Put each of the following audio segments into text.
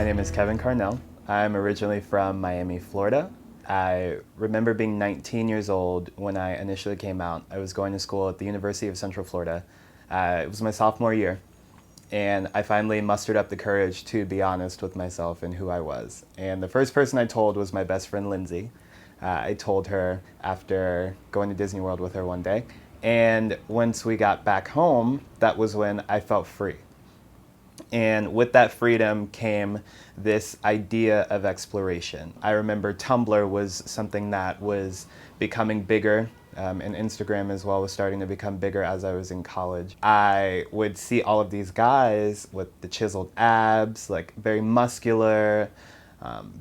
name is Kevin Carnell. I'm originally from Miami, Florida. I remember being 19 years old when I initially came out. I was going to school at the University of Central Florida. It was my sophomore year, and I finally mustered up the courage to be honest with myself and who I was. And the first person I told was my best friend, Lindsay. I told her after going to Disney World with her one day. And once we got back home, that was when I felt free. And with that freedom came this idea of exploration. I remember Tumblr was something that was becoming bigger, and Instagram as well was starting to become bigger as I was in college. I would see all of these guys with the chiseled abs, like very muscular,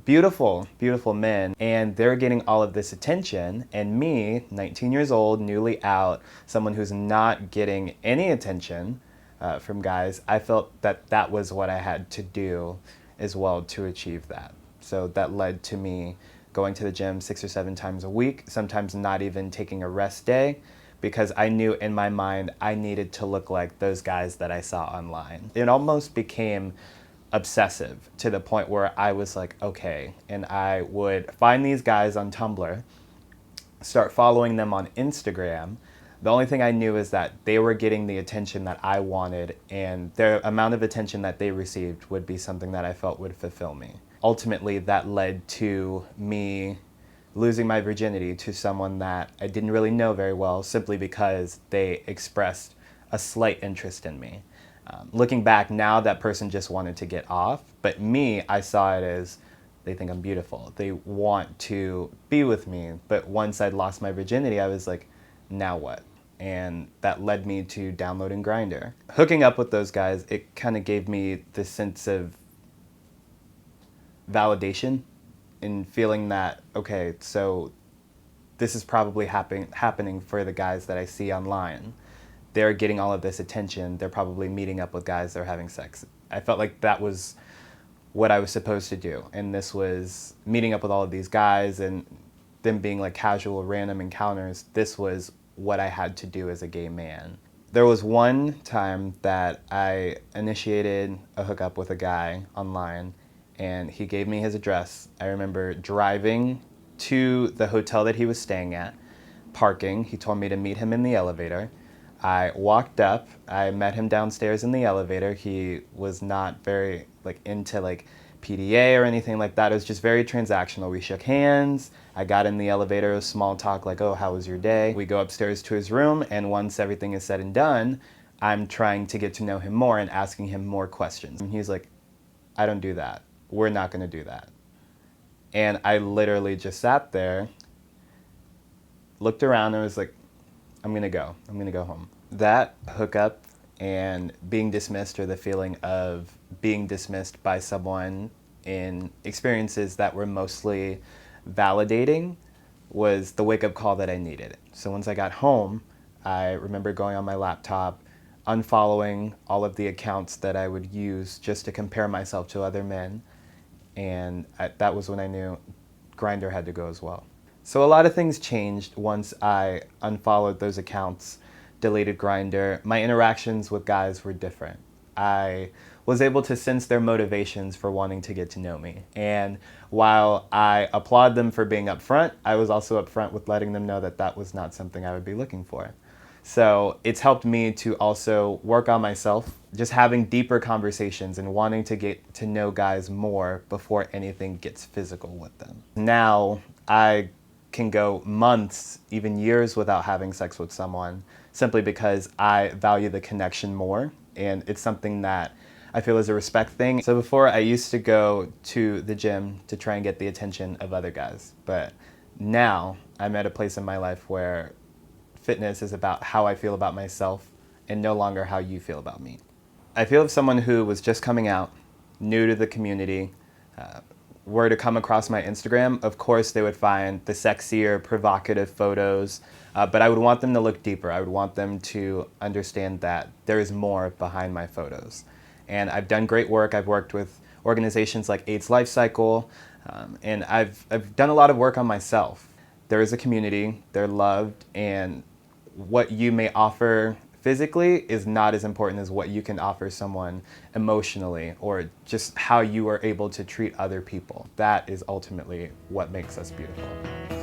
beautiful, beautiful men, and they're getting all of this attention, and me, 19 years old, newly out, someone who's not getting any attention, from guys, I felt that that was what I had to do as well to achieve that. So that led to me going to the gym 6 or 7 times a week, sometimes not even taking a rest day, because I knew in my mind I needed to look like those guys that I saw online. It almost became obsessive to the point where I was like, okay, and I would find these guys on Tumblr, start following them on Instagram. The only thing I knew is that they were getting the attention that I wanted, and the amount of attention that they received would be something that I felt would fulfill me. Ultimately, that led to me losing my virginity to someone that I didn't really know very well, simply because they expressed a slight interest in me. Looking back now, that person just wanted to get off, but me, I saw it as they think I'm beautiful. They want to be with me, but once I'd lost my virginity, I was like, now what? And that led me to downloading Grindr. Hooking up with those guys, it kind of gave me this sense of validation in feeling that, okay, so this is probably happening for the guys that I see online. They're getting all of this attention. They're probably meeting up with guys, they're having sex. I felt like that was what I was supposed to do. And this was meeting up with all of these guys and them being like casual, random encounters. This was what I had to do as a gay man. There was one time that I initiated a hookup with a guy online, and he gave me his address. I remember driving to the hotel that he was staying at, parking. He told me to meet him in the elevator. I walked up, I met him downstairs in the elevator. He was not very into PDA or anything like that. It was just very transactional. We shook hands. I got in the elevator, it was small talk like, oh, how was your day? We go upstairs to his room, and once everything is said and done, I'm trying to get to know him more and asking him more questions. And he's like, I don't do that. We're not gonna do that. And I literally just sat there, looked around, and was like, I'm gonna go home. That hookup and being dismissed, or the feeling of being dismissed by someone in experiences that were mostly validating, was the wake-up call that I needed. So once I got home, I remember going on my laptop, unfollowing all of the accounts that I would use just to compare myself to other men, and that was when I knew Grindr had to go as well. So a lot of things changed once I unfollowed those accounts, deleted Grindr. My interactions with guys were different. I was able to sense their motivations for wanting to get to know me. And while I applaud them for being upfront, I was also upfront with letting them know that that was not something I would be looking for. So it's helped me to also work on myself, just having deeper conversations and wanting to get to know guys more before anything gets physical with them. Now I can go months, even years without having sex with someone, simply because I value the connection more, and it's something that I feel is a respect thing. So before, I used to go to the gym to try and get the attention of other guys, but now I'm at a place in my life where fitness is about how I feel about myself and no longer how you feel about me. I feel if someone who was just coming out, new to the community, were to come across my Instagram, of course they would find the sexier, provocative photos, but I would want them to look deeper. I would want them to understand that there is more behind my photos. And I've done great work. I've worked with organizations like AIDS Life Cycle, and I've done a lot of work on myself. There is a community, they're loved, and what you may offer physically is not as important as what you can offer someone emotionally, or just how you are able to treat other people. That is ultimately what makes us beautiful.